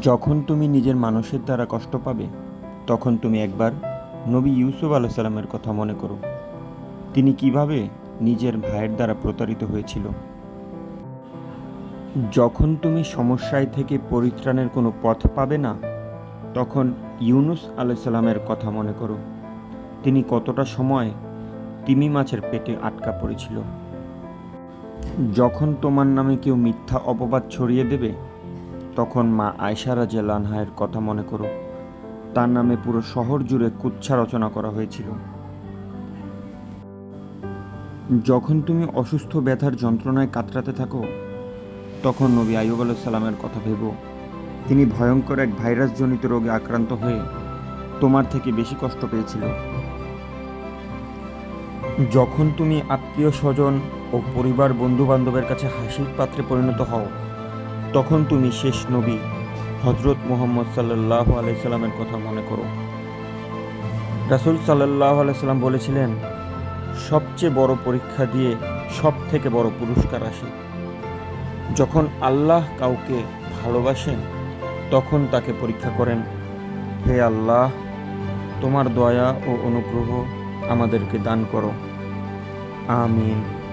যখন তুমি নিজের মানুষের দ্বারা কষ্ট পাবে, তখন তুমি একবার নবী ইউসুফ আলাইহিস সালামের কথা মনে করো। তিনি কিভাবে নিজের ভাইয়ের দ্বারা প্রতারিত হয়েছিল। যখন তুমি সমস্যায় থেকে পরিত্রাণের কোনো পথ পাবে না, তখন ইউনুস আলাইহিস সালামের কথা মনে করো। তিনি কতটা সময় তিমি মাছের পেটে আটকা পড়েছিল। যখন তোমার নামে কেউ মিথ্যা অপবাদ ছড়িয়ে দেবে, তখন মা আয়েশা রাদিয়াল্লাহু আনহার কথা মনে করো। তার নামে পুরো শহর জুড়ে কুৎসা রচনা করা হয়েছিল। যখন তুমি অসুস্থ ব্যথার যন্ত্রণায় কাতরাতে থাকো, তখন নবী আইয়ুব আলাইহিস সালামের কথা ভেবো। তিনি ভয়ঙ্কর এক ভাইরাসজনিত রোগে আক্রান্ত হয়ে তোমার থেকে বেশি কষ্ট পেয়েছিল। যখন তুমি আত্মীয় স্বজন ও পরিবার বন্ধু বান্ধবের কাছে হাসির পাত্রে পরিণত হও, তখন তুমি শেষ নবী হজরত মুহাম্মদ সাল্লাল্লাহু আলাইহি সাল্লামের কথা মনে করো। রাসূল সাল্লাল্লাহু আলাইহি সাল্লাম বলেছিলেন, সবচেয়ে বড় পরীক্ষা দিয়ে সব থেকে বড় পুরস্কার আসে। যখন আল্লাহ কাউকে ভালোবাসেন, তখন তাকে পরীক্ষা করেন। হে আল্লাহ, তোমার দয়া ও অনুগ্রহ আমাদেরকে দান করো। আমিন।